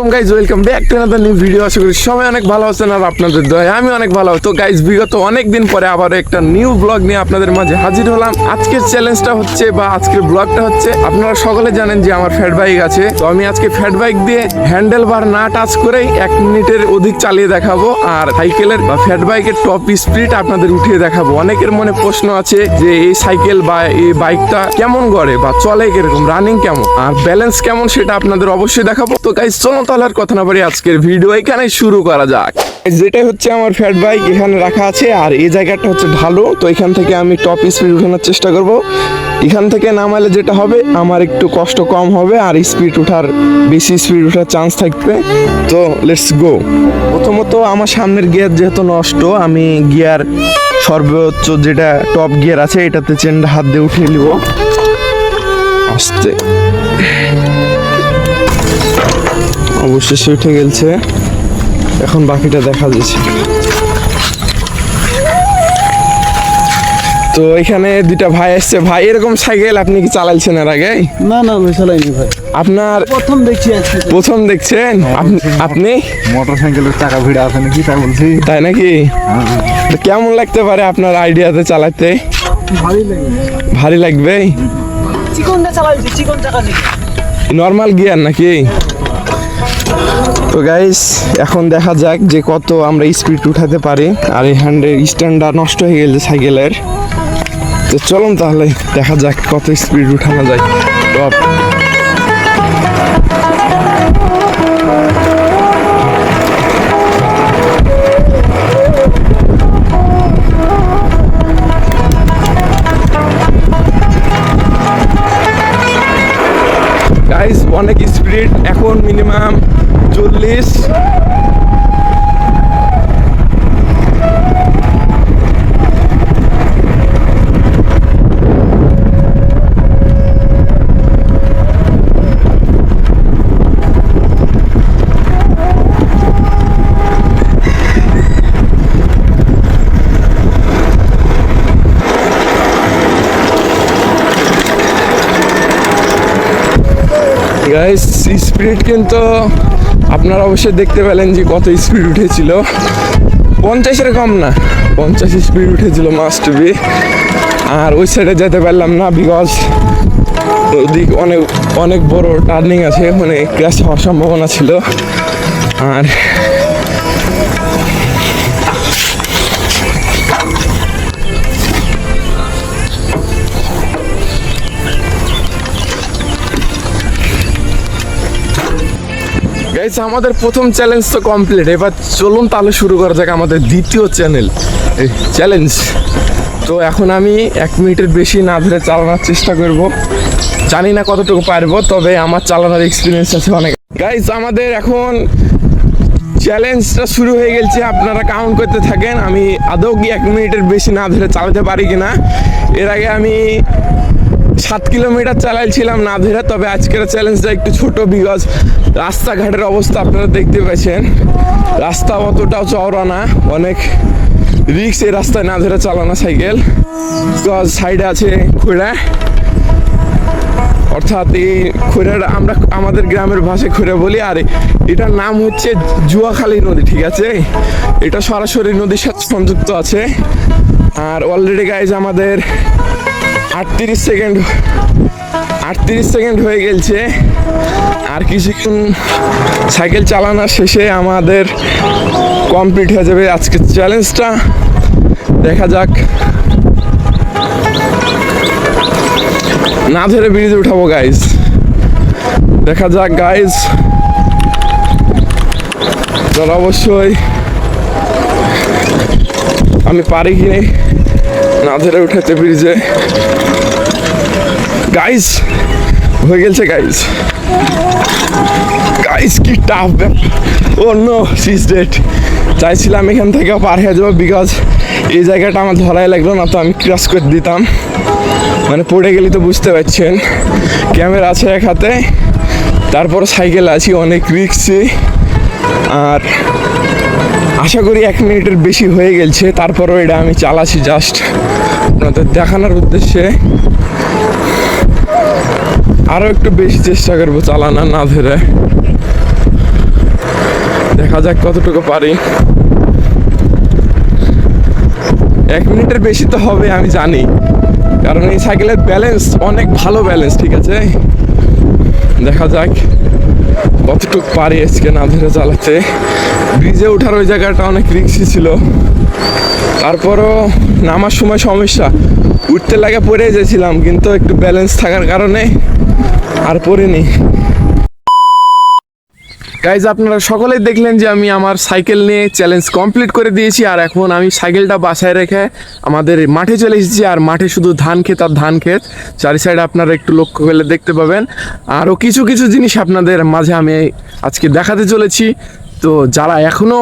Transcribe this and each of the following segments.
আসসালাম guys, welcome back to another new video. আশা করি সবাই অনেক ভালো আছেন আর আপনাদের দয়ায় আমি অনেক ভালো। তো গাইজ, বিগত অনেক দিন পরে আবার একটা নিউ ব্লগ নিয়ে আপনাদের মাঝে হাজির হলাম। আজকের চ্যালেঞ্জটা হচ্ছে বা আজকের ব্লগটা হচ্ছে, আপনারা সকলে জানেন যে আমার ফ্যাট বাইক আছে। তো আমি আজকে ফ্যাট বাইক দিয়ে হ্যান্ডেল বার না টাচ করেই 1 মিনিটের অধিক চালিয়ে দেখাবো, আর সাইকেলের বা ফ্যাট বাইকের টপ স্পিড আপনাদের উঠিয়ে দেখাবো। অনেকের মনে প্রশ্ন আছে যে এই সাইকেল বা এই বাইকটা কেমন গড়ে বা চলে কিরকম, রানিং কেমন আর ব্যালেন্স কেমন, সেটা আপনাদের অবশ্যই দেখাবো। তো গাইজ চলো তাহলে আর কথা না বাড়ি আজকের ভিডিও এখানে শুরু করা যাক। যেটা হচ্ছে আমার ফ্যাট বাইক এখানে রাখা আছে, আর এই জায়গাটা হচ্ছে ঢালু। তো এখান থেকে আমি টপ স্পিড উঠানোর চেষ্টা করব। এখান থেকে নামালে যেটা হবে, আমার একটু কষ্ট কম হবে আর স্পিড উঠার বেশি স্পিড উঠার চান্স থাকবে। তো লেটস গো। প্রথমত আমার সামনের গিয়ার যেহেতু নষ্ট, আমি গিয়ার সর্বোচ্চ যেটা টপ গিয়ার আছে এটাতে চেনটা হাত দিয়ে উঠিয়ে নিব আস্তে। অবশেষে উঠে গেছে, এখন বাকিটা দেখা যাচ্ছে। তো এখানে দুইটা ভাই আসছে। ভাই, এরকম সাইকেল আপনি কি চালাইছেন এর আগে? না না, আমি চালাইনি ভাই, আপনার প্রথম দেখছি আজকে। প্রথম দেখছেন? আপনি মোটরসাইকেলের চাকা ভিড়া আছে নাকি তা বলছি। তাই নাকি? তো কেমন লাগতে পারে আপনার আইডিয়াতে চালাতে? ভালোই লাগে। ভারী লাগবে? চিকনটা চালাইছি, চিকন চাকা ছিল। নর্মাল গিয়ার নাকি? তো গাইস, এখন দেখা যাক যে কত আমরা স্পিড উঠাতে পারি। আর এই হ্যান্ডের স্ট্যান্ডটা নষ্ট হয়ে গেছে সাইকেলের। তো চলুন তাহলে দেখা যাক কত স্পিড উঠানো যায় টপ। গাইস, অনেক স্পিড, এখন মিনিমাম 40। গাইস, স্পিড কিন্তু আপনারা অবশ্যই দেখতে পেলেন যে কত স্পিড উঠেছিল। 50-এর কম না, 50 স্পিড উঠেছিল মাস্ট বি। আর ওই সাইডে যেতে পারলাম না, বিকজ ওদিক অনেক অনেক বড় টার্নিং আছে, মানে ক্র্যাশ হওয়ার সম্ভাবনা ছিল। আর গাইস, আমাদের প্রথম চ্যালেঞ্জ তো কমপ্লিট। এবার চলুন তাহলে শুরু করা যাক আমাদের দ্বিতীয় চ্যালেঞ্জ। তো এখন আমি 1 মিনিটের বেশি না ধরে চালানোর চেষ্টা করব। জানি না কতটুকু পারবো, তবে আমার চালানোর এক্সপিরিয়েন্স আছে অনেক। গাইস, আমাদের এখন চ্যালেঞ্জটা শুরু হয়ে গেছে। আপনারা কাউন্ট করতে থাকেন আমি আদৌ কি 1 মিনিটের বেশি না ধরে চালাতে পারি কিনা। এর আগে আমি 7 কিলোমিটার চালাইছিলাম না ধরে, তবে আজকের চ্যালেঞ্জটা একটু ছোট, বিকজ রাস্তাঘাটের অবস্থা আপনারা দেখতে পাচ্ছেন। রাস্তা অতটাও চওড়া না, অনেক রিক্স এই রাস্তায় না ধরে চালানো সাইকেল। বিকজ সাইডে আছে খৈরা, অর্থাৎ এই খৈরাটা আমরা আমাদের গ্রামের ভাষায় খৈরা বলি। আর এটার নাম হচ্ছে জুয়াখালী নদী, ঠিক আছে? এটা সরাসরি নদীর সাথে সংযুক্ত আছে। আর অলরেডি গাইজ আমাদের 38 সেকেন্ড হয়ে গেছে। আর কিছুক্ষণ সাইকেল চালানো শেষে আমাদের কমপ্লিট হয়ে যাবে আজকের চ্যালেঞ্জটা। দেখা যাক, না ধরে ব্রিজে উঠাবো গাইজ। দেখা যাক গাইজ, তাহলে অবশ্যই আমি পারি কি না ধরে উঠাতে ব্রিজে। গাইজ হয়ে গেছে গাইজ। গাইজ কি টাফ ব্যাপার। ও নো, সিজ ডেড। চাইছিলাম এখান থেকে পার হয়ে যাবো, বিকজ এই জায়গাটা আমার ধরাই লাগলো না, তো আমি ক্রস করে দিতাম। মানে পড়ে গেলে তো বুঝতে পারছেন, ক্যামেরা আছে এক হাতে, তারপর সাইকেল আছি, অনেক রিক্সি। আর আশা করি 1 মিনিটের বেশি হয়ে গেছে, তারপরও এটা আমি চালাচ্ছি জাস্ট আপনাদের দেখানোর উদ্দেশ্যে। আরও একটু বেশি চেষ্টা করবো চালানো না ধরে। দেখা যাক কতটুকু পারি। 1 মিনিটের বেশি তো হবে আমি জানি, কারণ এই সাইকেলের ব্যালেন্স অনেক ভালো ব্যালেন্স, ঠিক আছে। দেখা যাক কতটুকু পারি আজকে না ধরে চালাতে। ব্রিজে ওঠার ওই জায়গাটা অনেক রিস্কি ছিল, তারপরও নামার সময় সমস্যা, উঠতে লাগে পড়ে গেছিলাম, কিন্তু একটু ব্যালেন্স থাকার কারণে আর পড়িনি। গাইজ আপনারা সকলেই দেখলেন যে আমি আমার সাইকেল নিয়ে চ্যালেঞ্জ কমপ্লিট করে দিয়েছি, আর এখন আমি সাইকেলটা বাসায় রেখে আমাদের মাঠে চলে এসেছি। আর মাঠে শুধু ধান ক্ষেত আর ধান ক্ষেত, চারি সাইডে আপনারা একটু লক্ষ্য করলে দেখতে পাবেন। আরও কিছু কিছু জিনিস আপনাদের মাঝে আমি আজকে দেখাতে চলেছি। তো যারা এখনও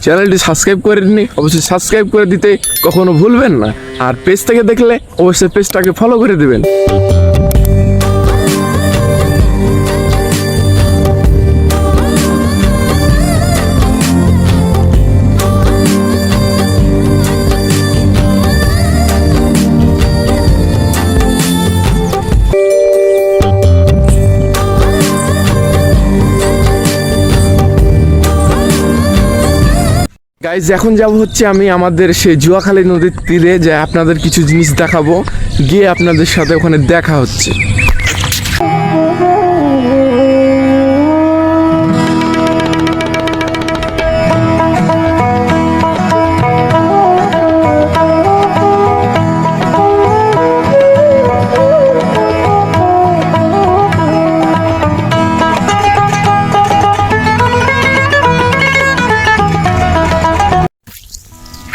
চ্যানেলটি সাবস্ক্রাইব করেননি অবশ্যই সাবস্ক্রাইব করে দিতে কখনো ভুলবেন না, আর পেজ থেকে দেখলে অবশ্যই পেজটাকে ফলো করে দেবেন। গাইজ এখন যাব হচ্ছে আমি আমাদের সেই জুয়াখালী নদীর তীরে, যে আপনাদের কিছু জিনিস দেখাবো, গিয়ে আপনাদের সাথে ওখানে দেখা হচ্ছে।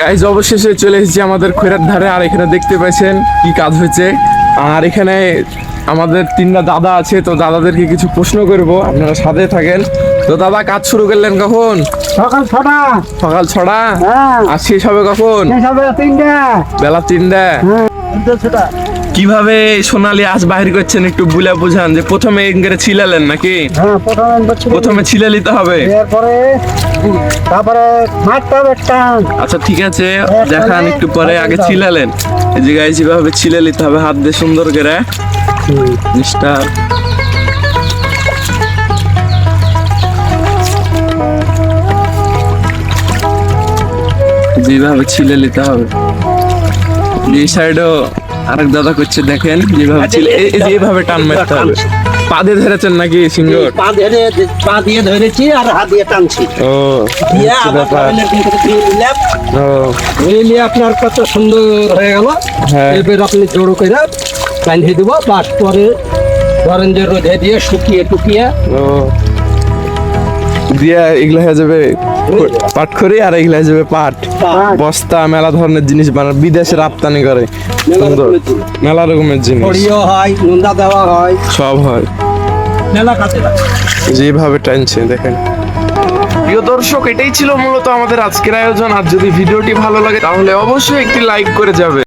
গাইজ অবশেষে চলে এসেছি আমাদের খৈরার ধারে, আর এখানে দেখতে পাচ্ছেন কি কাজ হয়েছে। আর এখানে আমাদের 3টা দাদা আছে, তো দাদাদেরকে কিছু প্রশ্ন করব, আপনারা সাথে থাকেন। তো দাদা কাজ শুরু করলেন কখন? সকাল 6টা। সকাল 6টা। হ্যাঁ। আর শেষ হবে কখন? সবে 3টা। বেলা 3টা। হ্যাঁ 6টা। কিভাবে সোনালী আজ বাহির করছেন একটু বুঝা বুঝান, যে প্রথমে এঙ্গেরে ছিলালেন নাকি? হ্যাঁ প্রথমে ছিলে নিতে হবে, এরপরে তারপরে মারতে টান। আচ্ছা ঠিক আছে দেখান একটু পরে, আগে ছিলালেন। এই যে গাইজ এভাবে ছিলে নিতে হবে হাত দিয়ে সুন্দর করে জিনিসটা। যেভাবে ছিলে নিতে হবে। এই সাইডও আরেক দাদা করছে, দেখেন যেভাবে ছিলে, এই যেভাবে টান মারতে হবে। পা দিয়ে ধরেছেন নাকি সিঙ্গর? পা দিয়ে ধরেছি আর হাত দিয়ে টানছি। ও দিয়ে আচ্ছা, আবার ব্যাপার। ও এই নিয়ে আপনার কত সুন্দর হয়ে গেল। হ্যাঁ। এবার আপনি জোড়ো করে বাঁধিয়ে দেবো, বাস পরে ধরেন যে রোদে দিয়ে শুকিয়ে টুকিয়ে ও দিয়া এগুলা হয়ে যাবে পাট খড়ি, আর এগুলা হয়ে যাবে পাট বস্তা, মেলা ধরনের জিনিস বানায়, বিদেশে রপ্তানি করে। সুন্দর মেলা রকমের জিনিস, খড়িও হয়, নোন্দা দেওয়া হয়, সব হয়। মেলা কাছে লাগে। যেভাবে টানছে দেখেন। প্রিয় দর্শক, এটাই ছিল মূলত আমাদের আজকের আয়োজন। আর যদি ভিডিওটি ভালো লাগে তাহলে অবশ্যই একটি লাইক করে যাবে।